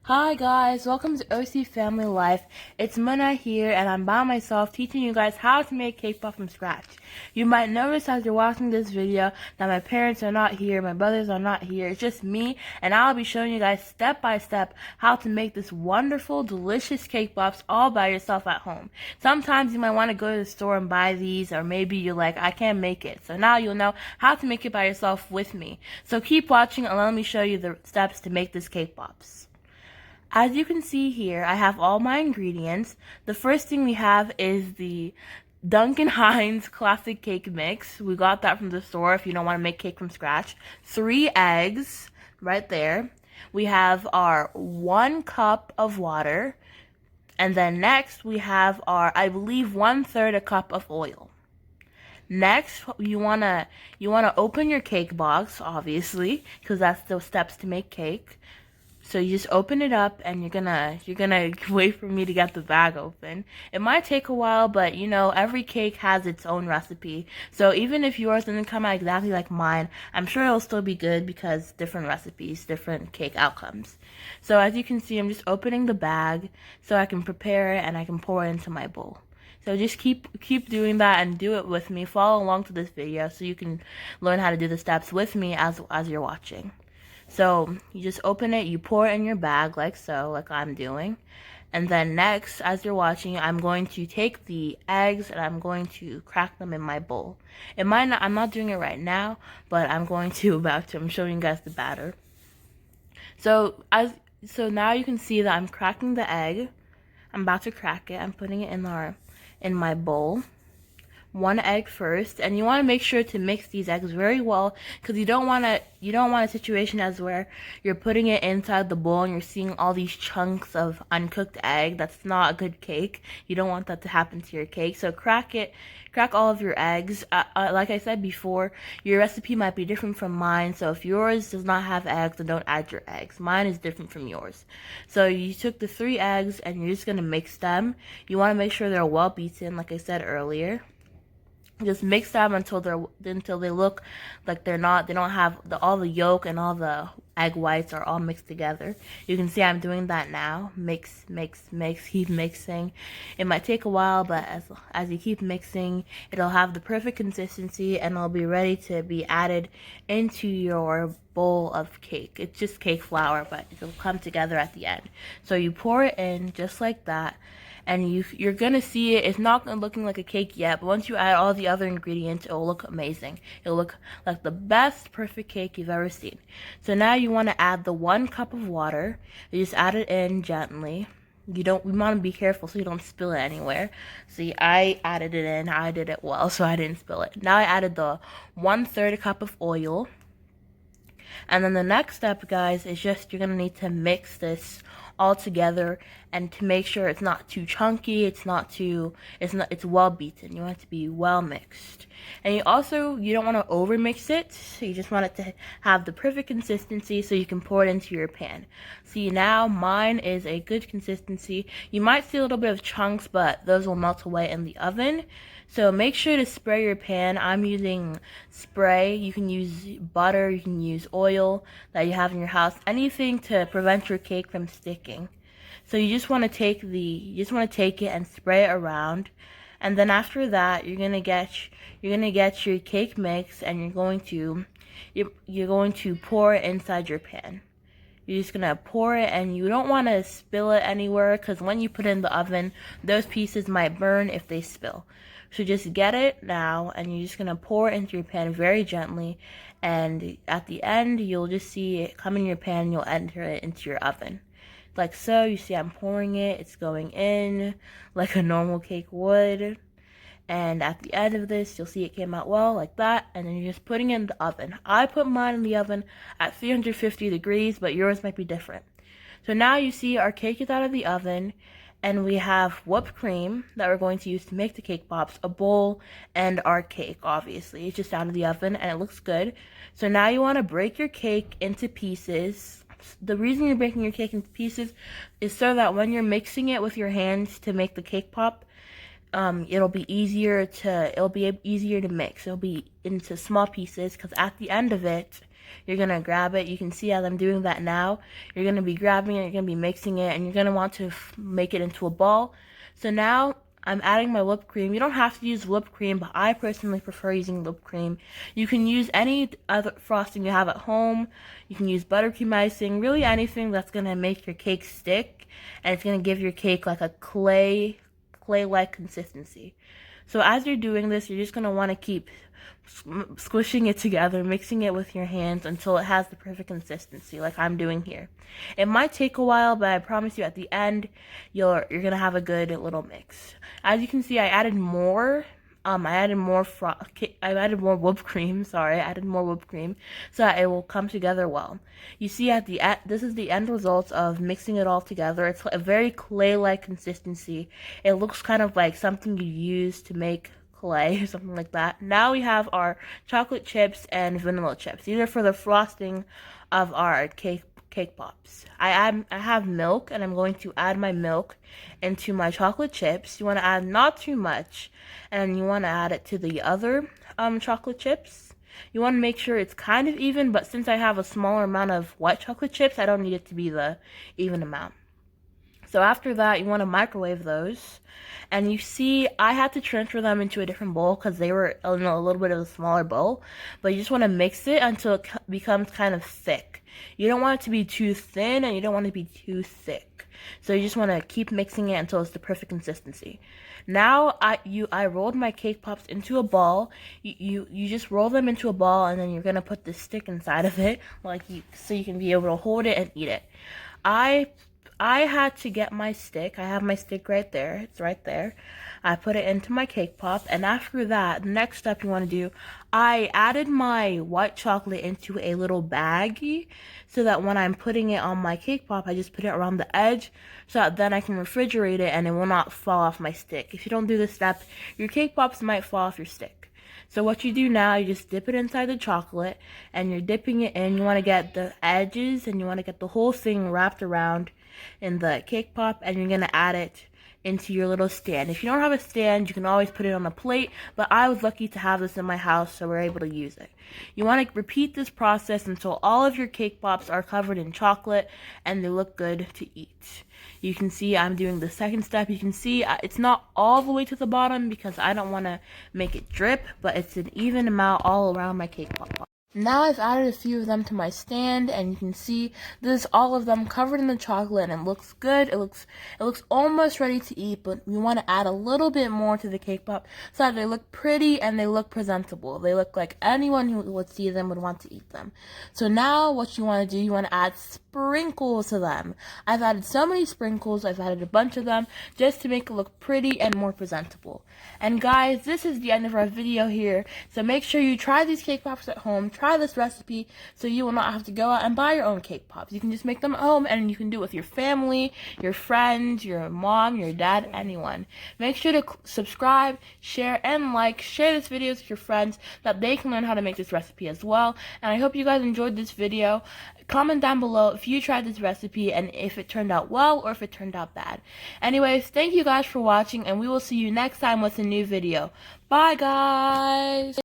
Hi guys, welcome to OC Family Life. It's Muna here and I'm by myself teaching you guys how to make cake pop from scratch. You might notice as you're watching this video that my parents are not here, my brothers are not here. It's just me and I'll be showing you guys step by step how to make this wonderful, delicious cake pops all by yourself at home. Sometimes you might want to go to the store and buy these, or maybe you're like, I can't make it. So now you'll know how to make it by yourself with me. So keep watching and let me show you the steps to make this cake pops. As you can see here, I have all my ingredients. The first thing we have is the Duncan Hines Classic Cake Mix. We got that from the store if you don't want to make cake from scratch. 3 eggs, right there. We have our 1 cup of water. And then next we have our, I believe, 1/3 a cup of oil. Next, you wanna open your cake box, obviously, because that's the steps to make cake. So you just open it up and you're gonna wait for me to get the bag open. It might take a while, but you know, every cake has its own recipe. So even if yours doesn't come out exactly like mine, I'm sure it'll still be good because different recipes, different cake outcomes. So as you can see, I'm just opening the bag so I can prepare it and I can pour it into my bowl. So just keep doing that and do it with me. Follow along to this video so you can learn how to do the steps with me as you're watching. So you just open it, you pour it in your bag like so, like I'm doing. And then next, as you're watching, I'm going to take the eggs and I'm going to crack them in my bowl. It might not, I'm not doing it right now, but I'm going to I'm showing you guys the batter. So now you can see that I'm cracking the egg. I'm about to crack it. I'm putting it in my bowl. 1 egg first, and you want to make sure to mix these eggs very well because you don't want a situation as where you're putting it inside the bowl and you're seeing all these chunks of uncooked egg. That's not a good cake. You don't want that to happen to your cake. So crack all of your eggs. Like I said before, your recipe might be different from mine, so if yours does not have eggs, then don't add your eggs. Mine is different from yours. So you took the 3 eggs and you're just gonna mix them. You want to make sure they're well beaten, like I said earlier. Just mix them until they look like they don't have all the yolk and all the egg whites are all mixed together. You can see I'm doing that now. Mix, keep mixing. It might take a while, but as you keep mixing, it'll have the perfect consistency and it'll be ready to be added into your bowl of cake. It's just cake flour, but it'll come together at the end. So you pour it in just like that. And you're gonna see it's not looking like a cake yet, but once you add all the other ingredients, it'll look amazing. It'll look like the best perfect cake you've ever seen. So now you want to add the 1 cup of water. You just add it in gently. We want to be careful so you don't spill it anywhere. See, I added it in. I did it well, so I didn't spill it. Now I added the 1/3 cup of oil. And then the next step, guys, is just you're gonna need to mix this all together, and to make sure it's not too chunky, it's well beaten. You want it to be well mixed. And you don't want to over mix it, so you just want it to have the perfect consistency so you can pour it into your pan. See, now mine is a good consistency. You might see a little bit of chunks, but those will melt away in the oven. So make sure to spray your pan. I'm using spray. You can use butter, you can use oil that you have in your house, anything to prevent your cake from sticking. So you just want to take it and spray it around. And then after that, you're gonna get your cake mix and you're going to pour it inside your pan. You're just gonna pour it, and you don't want to spill it anywhere because when you put it in the oven, those pieces might burn if they spill. So just get it now, and you're just gonna pour it into your pan very gently, and at the end, you'll just see it come in your pan, and you'll enter it into your oven. Like so, you see I'm pouring it, it's going in like a normal cake would. And at the end of this, you'll see it came out well, like that, and then you're just putting it in the oven. I put mine in the oven at 350 degrees, but yours might be different. So now you see our cake is out of the oven, and we have whipped cream that we're going to use to make the cake pops, a bowl, and our cake, obviously. It's just out of the oven, and it looks good. So now you want to break your cake into pieces. The reason you're breaking your cake into pieces is so that when you're mixing it with your hands to make the cake pop, it'll be easier to mix. It'll be into small pieces, because at the end of it, You're going to grab it. You can see as I'm doing that now. You're going to be grabbing it, you're going to be mixing it, and you're going to want to make it into a ball. So now I'm adding my whipped cream. You don't have to use whipped cream, but I personally prefer using whipped cream. You can use any other frosting you have at home. You can use buttercream icing, really anything that's going to make your cake stick, and it's going to give your cake like a clay-like consistency. So as you're doing this, you're just going to want to keep squishing it together, mixing it with your hands until it has the perfect consistency like I'm doing here. It might take a while, but I promise you at the end, you're going to have a good little mix. As you can see, I added more whipped cream, sorry, I added more whipped cream so that it will come together well. You see at the end, this is the end results of mixing it all together. It's a very clay-like consistency. It looks kind of like something you use to make clay or something like that. Now we have our chocolate chips and vanilla chips. These are for the frosting of our cake pops. I have milk, and I'm going to add my milk into my chocolate chips. You want to add not too much, and you want to add it to the other chocolate chips. You want to make sure it's kind of even, but since I have a smaller amount of white chocolate chips, I don't need it to be the even amount. So after that, you want to microwave those. And you see, I had to transfer them into a different bowl because they were in a little bit of a smaller bowl. But you just want to mix it until it becomes kind of thick. You don't want it to be too thin, and you don't want it to be too thick. So you just want to keep mixing it until it's the perfect consistency. Now I rolled my cake pops into a ball. You just roll them into a ball, and then you're gonna put the stick inside of it, so you can be able to hold it and eat it. I had to get my stick. I have my stick right there. It's right there. I put it into my cake pop, and after that, the next step you want to do, I added my white chocolate into a little baggie so that when I'm putting it on my cake pop, I just put it around the edge so that then I can refrigerate it and it will not fall off my stick. If you don't do this step, your cake pops might fall off your stick. So what you do now, you just dip it inside the chocolate, and you're dipping it in. You want to get the edges, and you want to get the whole thing wrapped around in the cake pop, and you're going to add it into your little stand. If you don't have a stand, you can always put it on a plate, but I was lucky to have this in my house, so we're able to use it. You want to repeat this process until all of your cake pops are covered in chocolate and they look good to eat. You can see I'm doing the second step. You can see it's not all the way to the bottom because I don't want to make it drip, but it's an even amount all around my cake pop. Now I've added a few of them to my stand, and you can see this all of them covered in the chocolate, and it looks good. It looks almost ready to eat, but you want to add a little bit more to the cake pop so that they look pretty and they look presentable. They look like anyone who would see them would want to eat them. So now what you want to do, you want to add sprinkles to them. I've added so many sprinkles. I've added a bunch of them just to make it look pretty and more presentable. And guys, this is the end of our video here. So make sure you try these cake pops at home. Try this recipe so you will not have to go out and buy your own cake pops. You can just make them at home, and you can do it with your family, your friends, your mom, your dad, anyone. Make sure to subscribe, share, and share this video with your friends so that they can learn how to make this recipe as well. And I hope you guys enjoyed this video. Comment down below if you tried this recipe and if it turned out well or if it turned out bad. Anyways, thank you guys for watching, and we will see you next time with a new video. Bye guys!